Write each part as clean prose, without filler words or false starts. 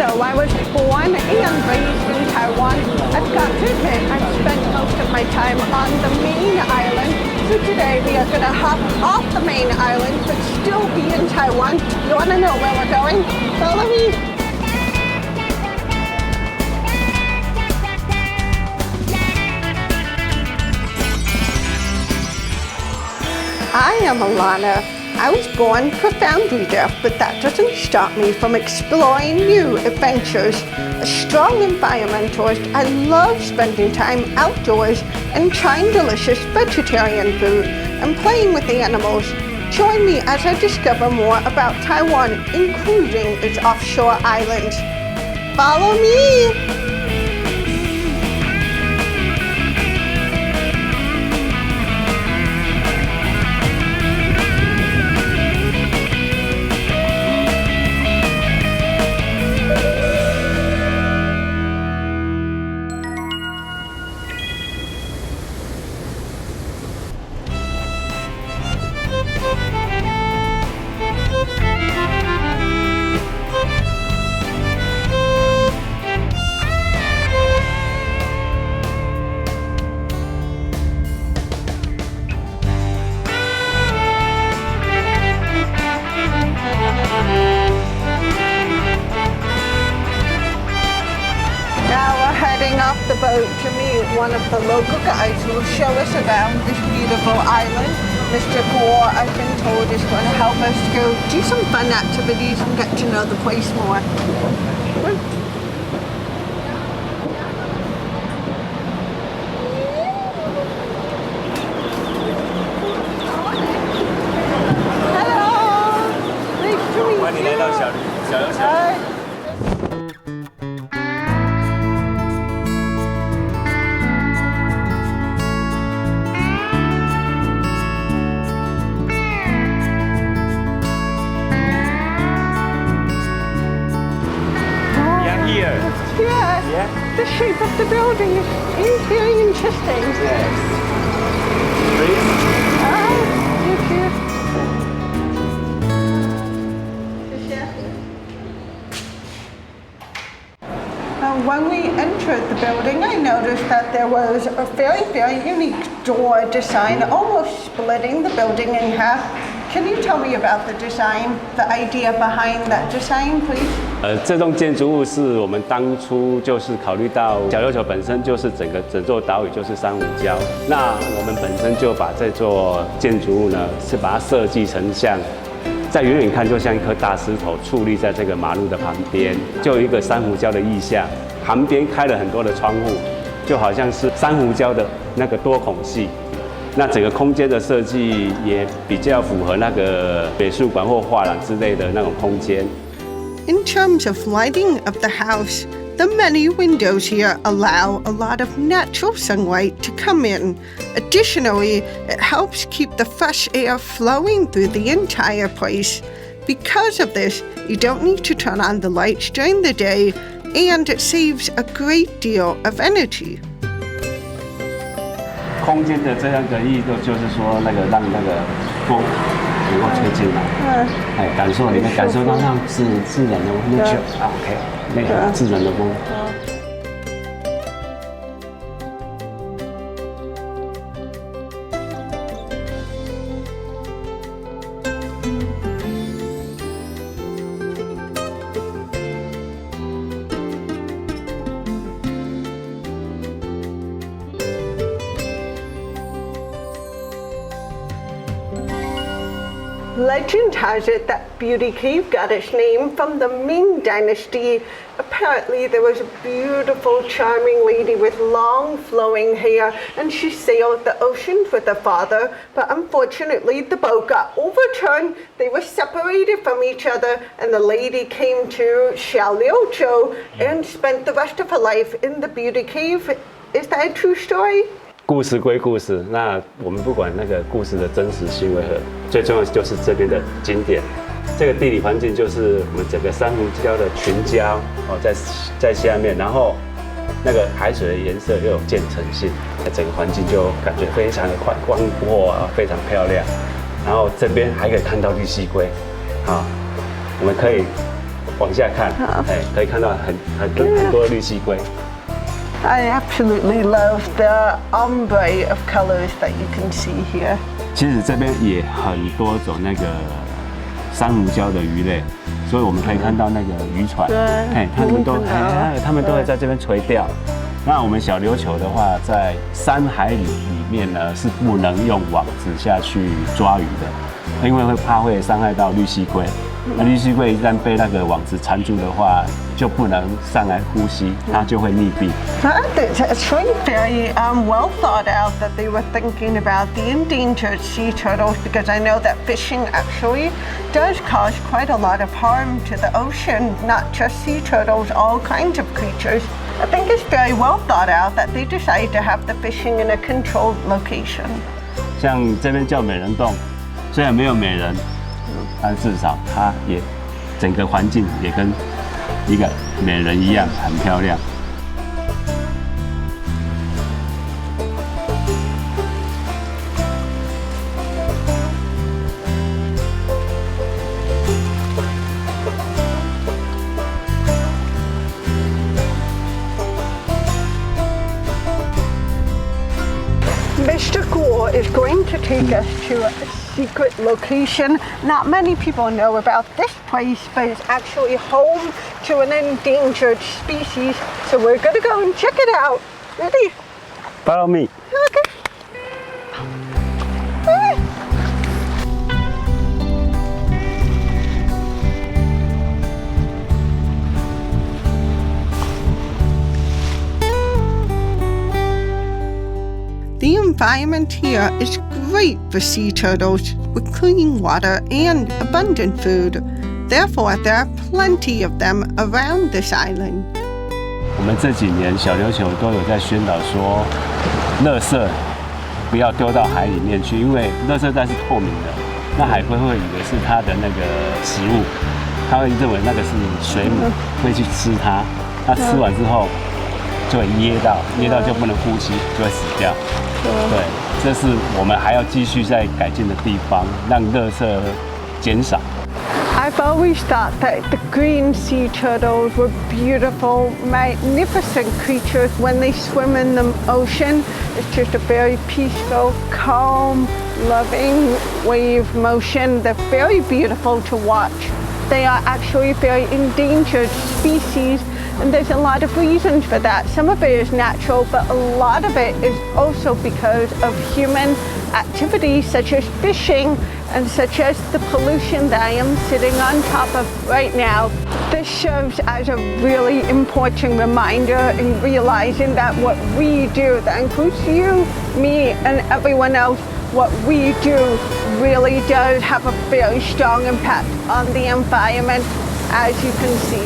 So I was born and raised in Taiwan. I've got to admit, I've spent most of my time on the main island. So today we are going to hop off the main island, but still be in Taiwan. You want to know where we're going? Follow me. I am Alana. I was born profoundly deaf, but that doesn't stop me from exploring new adventures. A strong environmentalist, I love spending time outdoors and trying delicious vegetarian food and playing with the animals. Join me as I discover more about Taiwan, including its offshore islands. Follow me! Off the boat to meet one of the local guides who will show us around this beautiful island. Mr. Gore, I've been told, is going to help us go do some fun activities and get to know the place more. Hello! Nice to meet you. 欢迎来到小琉球。 Yeah, the shape of the building is very interesting. Yes. Please. Thank you. When we entered the building, I noticed that there was a very unique door design, almost splitting the building in half. Can you tell me about the design, the idea behind that design, please? 这栋建筑物是我们当初就是考虑到小琉球本身就是整座岛屿就是珊瑚礁，那我们本身就把这座建筑物呢是把它设计成像，在远远看就像一颗大石头矗立在这个马路的旁边，就有一个珊瑚礁的意象，旁边开了很多的窗户，就好像是珊瑚礁的那个多孔隙。 那整个空间的设计也比较符合那个美术馆或画廊之类的那种空间。In terms of lighting of the house, the many windows here allow a lot of natural sunlight to come in. Additionally, it helps keep the fresh air flowing through the entire place. Because of this, you don't need to turn on the lights during the day, and it saves a great deal of energy. 空间的这样的意义，就是说那个让那个风能够吹进来，感受你们感受到那自然的温度，OK， 那个自然的风。Legend has it that Beauty Cave got its name from the Ming Dynasty. Apparently there was a beautiful, charming lady with long flowing hair, and she sailed the oceans with her father, but unfortunately the boat got overturned. They were separated from each other, and the lady came to Shaliucho and spent the rest of her life in the Beauty Cave. Is that a true story? 故事归故事，那我们不管那个故事的真实性为何，最重要的就是这边的景点。这个地理环境就是我们整个珊瑚礁的群礁哦，在下面，然后那个海水的颜色又有渐层性，整个环境就感觉非常的广阔啊，非常漂亮。然后这边还可以看到绿蜥龟，啊，我们可以往下看，可以看到很多绿蜥龟。I absolutely love the ombre of colors that you can see here. 其实这边也很多种那个珊瑚礁的鱼类，所以我们可以看到那个渔船，他们都会在这边垂钓。那我们小琉球的话，在3海里里面呢是不能用网子下去抓鱼的，因为会伤害到绿蜥龟。那绿蜥龟一旦被那个网子缠住的话，就不能上来呼吸，它就会溺毙。It's really very well thought out that they were thinking about the endangered sea turtles, because I know that fishing actually does cause quite a lot of harm to the ocean, not just sea turtles, all kinds of creatures. I think it's very well thought out that they decided to have the fishing in a controlled location. 像这边叫美人洞，虽然没有美人，但至少它也整个环境也跟一个美人一样，很漂亮。Mr. Guo is going to take us to a secret location. Not many people know about this place, but it's actually home to an endangered species. So we're gonna go and check it out. Ready? Follow me. Okay. The environment here is great for sea turtles, with clean water and abundant food. Therefore, there are plenty of them around this island. 我们这几年小琉球都有在宣导说，垃圾不要丢到海里面去，因为垃圾袋是透明的，那海龟会以为是它的那个食物，它会认为那个是水母，会去吃它，那吃完之后就会噎到就不能呼吸，就会死掉。对，这是我们还要继续在改进的地方，让垃圾减少。I've always thought that the green sea turtles were beautiful, magnificent creatures when they swim in the ocean. It's just a very peaceful, calm, loving wave motion. They're very beautiful to watch. They are actually very endangered species, and there's a lot of reasons for that. Some of it is natural, but a lot of it is also because of human activities such as fishing and such as the pollution that I am sitting on top of right now. This serves as a really important reminder in realizing that what we do, that includes you, me, and everyone else, what we do really does have a very strong impact on the environment, as you can see.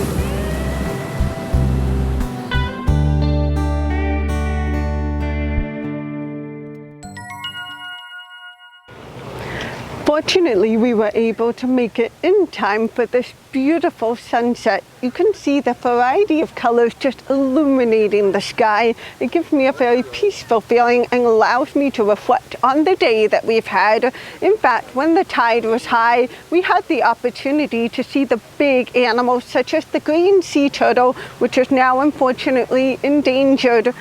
Fortunately, we were able to make it in time for this beautiful sunset. You can see the variety of colors just illuminating the sky. It gives me a very peaceful feeling and allows me to reflect on the day that we've had. In fact, when the tide was high, we had the opportunity to see the big animals such as the green sea turtle, which is now unfortunately endangered.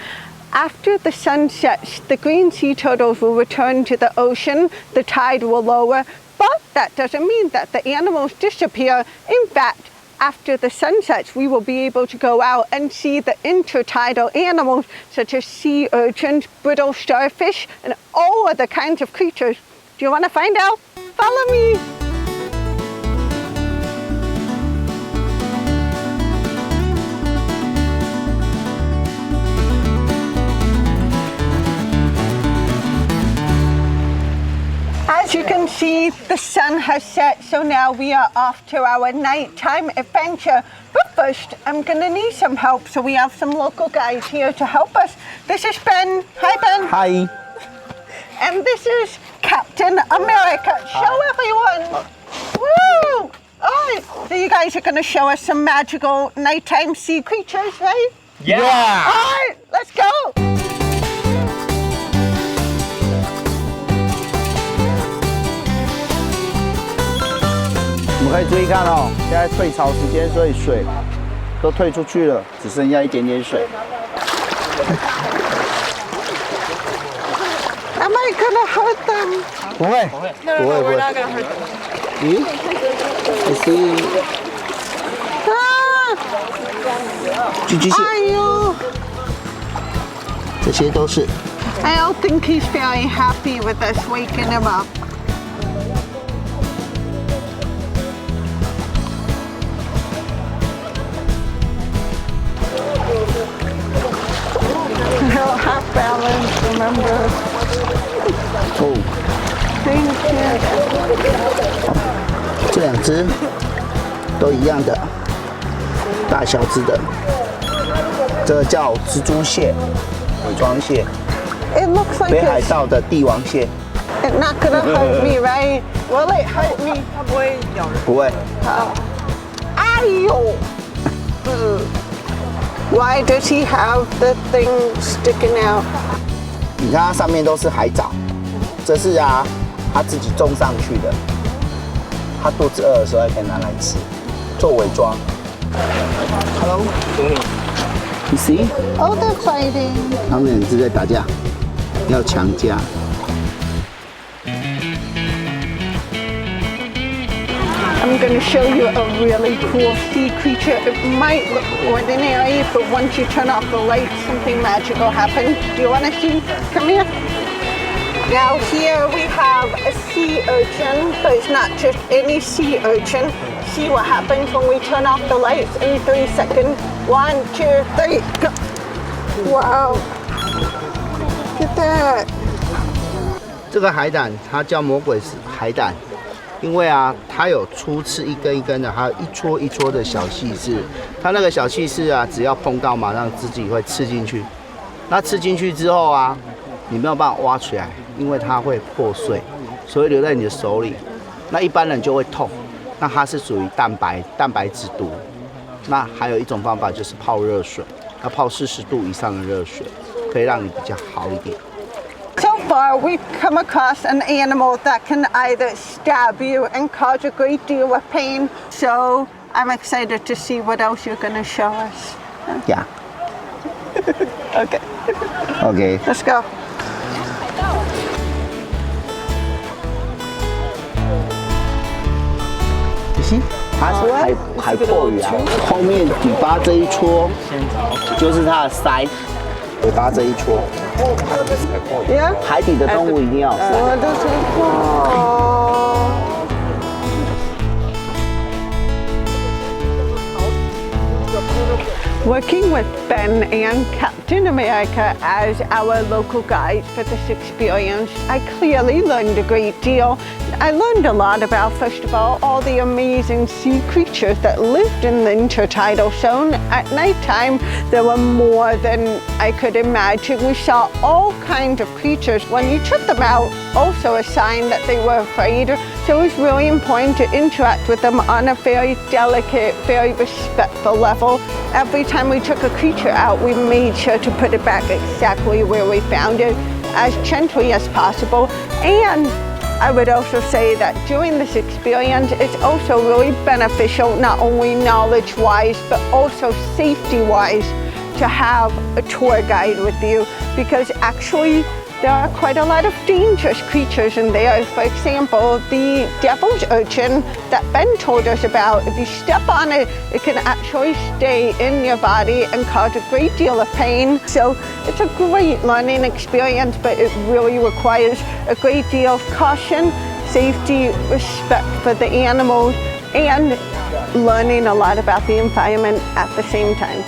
After the sun sets, the green sea turtles will return to the ocean, the tide will lower, but that doesn't mean that the animals disappear. In fact, after the sun sets, we will be able to go out and see the intertidal animals such as sea urchins, brittle starfish, and all other kinds of creatures. Do you want to find out? Follow me! As you can see, the sun has set, so now we are off to our nighttime adventure. But first, I'm gonna need some help, so we have some local guys here to help us. This is Ben. Hi, Ben. Hi. And this is Captain America. Show everyone. Woo! All right, so you guys are gonna show us some magical nighttime sea creatures, right? Yeah. All right, let's go. 们可以注意看哦，现在退潮时间，所以水都退出去了，只剩下一点点水。Am I gonna hurt them? 不会，不会，不会。咦？你是？寄居蟹。哎呦！这些都是。I don't think he's very happy with us waking him up. He'll have balance, remember. Oh. Thank you. 这两只都一样的，大小只的。这个叫蜘蛛蟹、伪装蟹。It looks like 北海道的帝王蟹。It's not gonna hurt me, right? Will it hurt me? 它不会咬人。不会。哎呦！ Why does he have the thing sticking out? 你看它上面都是海藻，这是它自己种上去的。它肚子饿的时候还可以拿来吃，做伪装。Hello， You see？ Oh, they're fighting. 他们两只在打架，要强架。I'm going to show you a really cool sea creature. It might look ordinary, but once you turn off the lights, something magical happens. Do you want to see? Come here. Now here we have a sea urchin, but it's not just any sea urchin. See what happens when we turn off the lights in 3 seconds. 1, 2, 3, go. Wow. Look at that. 这个海胆它叫魔鬼海胆。因为它有初次一根一根的，还有一撮一撮的小细丝。它那个小细丝只要碰到，马上自己会刺进去。那刺进去之后你没有办法挖出来，因为它会破碎，所以留在你的手里。那一般人就会痛。那它是属于蛋白质毒。那还有一种方法就是泡热水，要泡40度以上的热水，可以让你比较好一点。So far, we've come across an animal that can either stab you and cause a great deal of pain. So I'm excited to see what else you're going to show us. Yeah. Okay. Okay. Let's go. You see? 它是海蛞蝓后面底巴这一撮就是它的鳃，尾巴这一撮。Yeah? 海底的动物一定要有鳃。What does it call? Working with Ben and Captain America as our local guides for this experience, I clearly learned a great deal. I learned a lot about, first of all the amazing sea creatures that lived in the intertidal zone. At nighttime, there were more than I could imagine. We saw all kinds of creatures. When you took them out, also a sign that they were afraid. So it was really important to interact with them on a very delicate, very respectful level. Every time we took a creature out, we made sure to put it back exactly where we found it, as gently as possible. And I would also say that during this experience, it's also really beneficial, not only knowledge-wise, but also safety-wise, to have a tour guide with you, because actually there are quite a lot of dangerous creatures in there. For example, the devil's urchin that Ben told us about, if you step on it, it can actually stay in your body and cause a great deal of pain. So it's a great learning experience, but it really requires a great deal of caution, safety, respect for the animals, and learning a lot about the environment at the same time.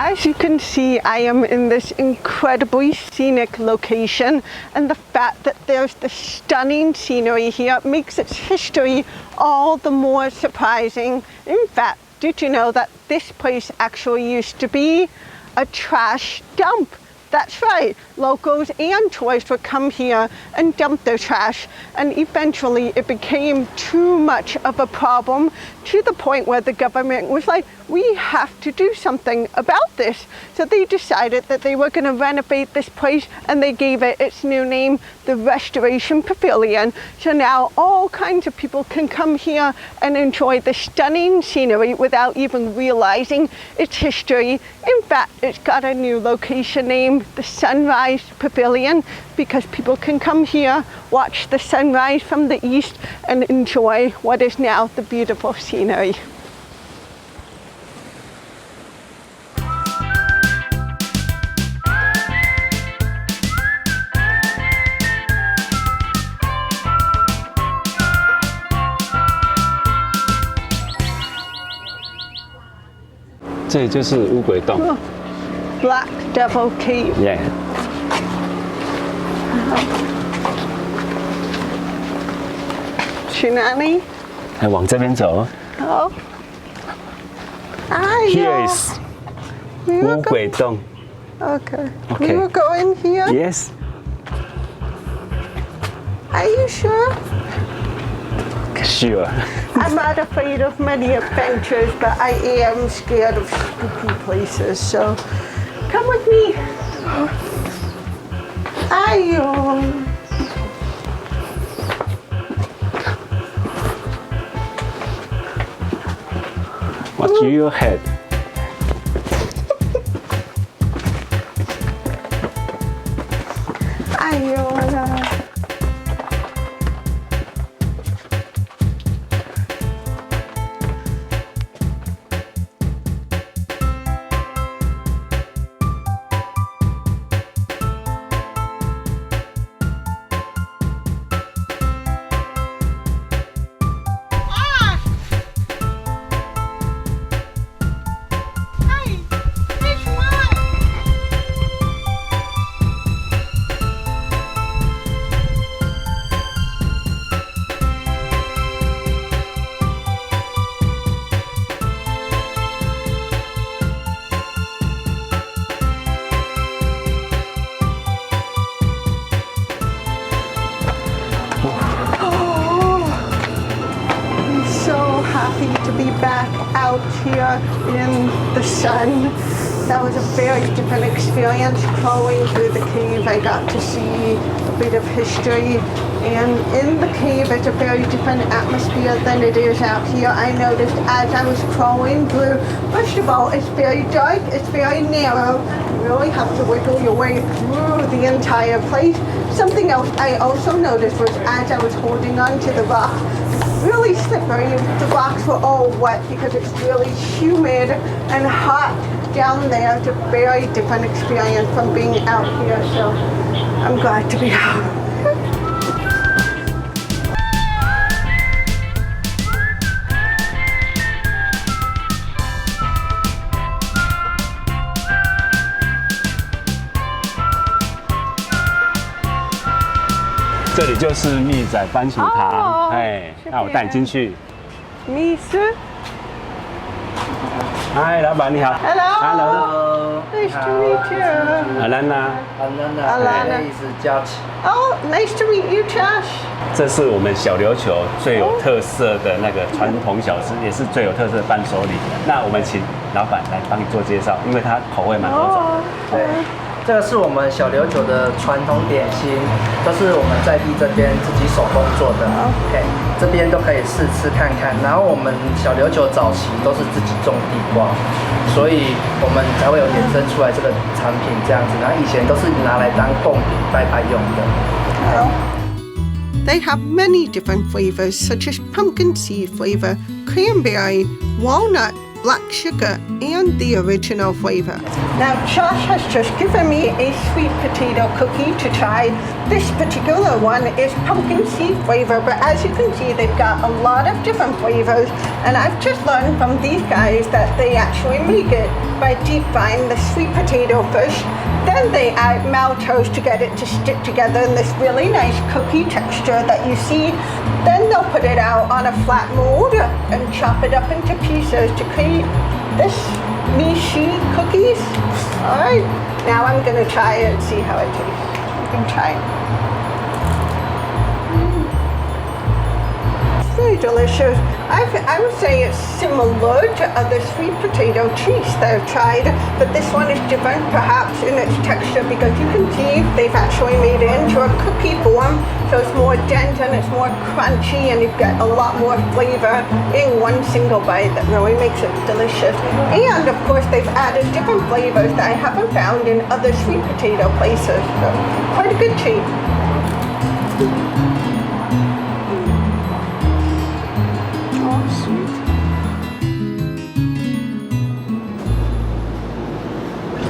As you can see, I am in this incredibly scenic location, and the fact that there's the stunning scenery here makes its history all the more surprising. In fact, did you know that this place actually used to be a trash dump? That's right. Locals and tourists would come here and dump their trash, and eventually it became too much of a problem to the point where the government was like, we have to do something about this. So they decided that they were going to renovate this place, and they gave it its new name, the Restoration Pavilion. So now all kinds of people can come here and enjoy the stunning scenery without even realizing its history. In fact, it's got a new location name, the Sunrise Pavilion, because people can come here, watch the sunrise from the east, and enjoy what is now the beautiful scenery. 这里就是乌鬼洞。Black Devil Cave. Yeah. 去哪里？往这边走。好。Here is 乌鬼洞。Okay. Okay. We will go in here. Yes. Are you sure? Sure. I'm not afraid of many adventures, but I am scared of spooky places. So, come with me. Ayo. Watch your head. Ayo. To be back out here in the sun. That was a very different experience. Crawling through the cave, I got to see a bit of history, and in the cave it's a very different atmosphere than it is out here. I noticed as I was crawling through, first of all, it's very dark, it's very narrow. You really have to wiggle your way through the entire place. Something else I also noticed was as I was holding on to the rock, really slippery. The rocks were all wet because it's really humid and hot down there. It's a very different experience from being out here, so I'm glad to be out. 这里就是蜜仔番薯糖，哎，那我带你进去。蜜汁。嗨，老板你好。Hello. Nice to meet you. Alana. Alana is Josh. Oh, nice to meet you, Josh. 这是我们小琉球最有特色的那个传统小吃，也是最有特色的伴手礼。那我们请老板来帮你做介绍，因为它口味蛮多种。对。这个是我们小琉球的传统点心，都是我们在地这边自己手工做的。OK， 这边都可以试吃看看。然后我们小琉球早期都是自己种地瓜，所以我们才会有衍生出来这个产品这样子。然后以前都是拿来当贡品拜拜用的。They have many different flavors, such as pumpkin seed flavor, cranberry, walnut, black sugar, and the original flavor. Now, Josh has just given me a sweet potato cookie to try. This particular one is pumpkin seed flavor, but as you can see, they've got a lot of different flavors. And I've just learned from these guys that they actually make it by deep frying the sweet potato first. Then they add maltose to get it to stick together in this really nice cookie texture that you see. Then they'll put it out on a flat mold and chop it up into pieces to create this Mishi cookies. All right. Now I'm going to try it and see how it tastes. You can try it. It's very delicious. I would say it's similar to other sweet potato treats that I've tried, but this one is different perhaps in its texture because you can see they've actually made it into a cookie form, so it's more dense and it's more crunchy and you've got a lot more flavor in one single bite that really makes it delicious. And of course they've added different flavors that I haven't found in other sweet potato places, so quite a good treat.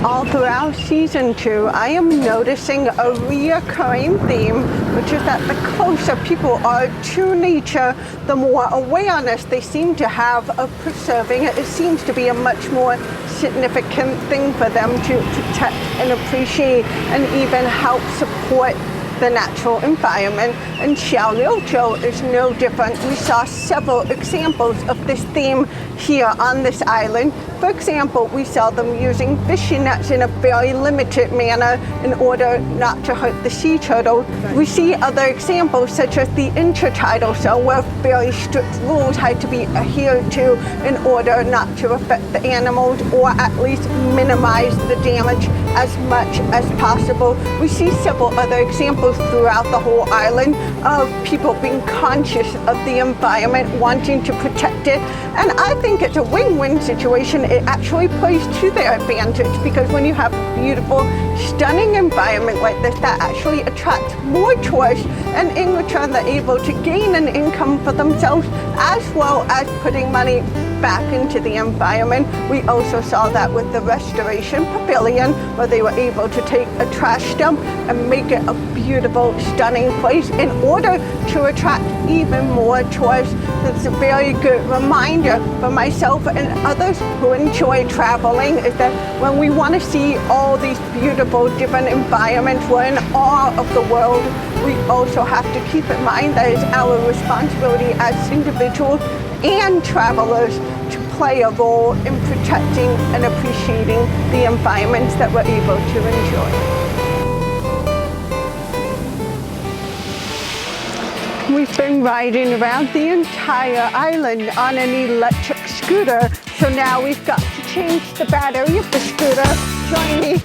All throughout season 2, I am noticing a reoccurring theme, which is that the closer people are to nature, the more awareness they seem to have of preserving it. It seems to be a much more significant thing for them to protect and appreciate and even help support the natural environment, and Xia is no different. We saw several examples of this theme here on this island. For example, we saw them using fishing nets in a very limited manner in order not to hurt the sea turtle. We see other examples such as the intertidal zone where very strict rules had to be adhered to in order not to affect the animals or at least minimize the damage as much as possible. We see several other examples throughout the whole island of people being conscious of the environment, wanting to protect it, and I think it's a win-win situation. It actually plays to their advantage because when you have a beautiful, stunning environment like this, that actually attracts more tourists, and in return they're able to gain an income for themselves as well as putting money back into the environment. We also saw that with the restoration pavilion where they were able to take a trash dump and make it a beautiful, stunning place in order to attract even more tourists. It's a very good reminder for myself and others who enjoy traveling is that when we want to see all these beautiful different environments, we're in awe of the world, we also have to keep in mind that it's our responsibility as individuals and travelers to play a role in protecting and appreciating the environments that we're able to enjoy. We've been riding around the entire island on an electric scooter, so now we've got to change the battery of the scooter. Join me.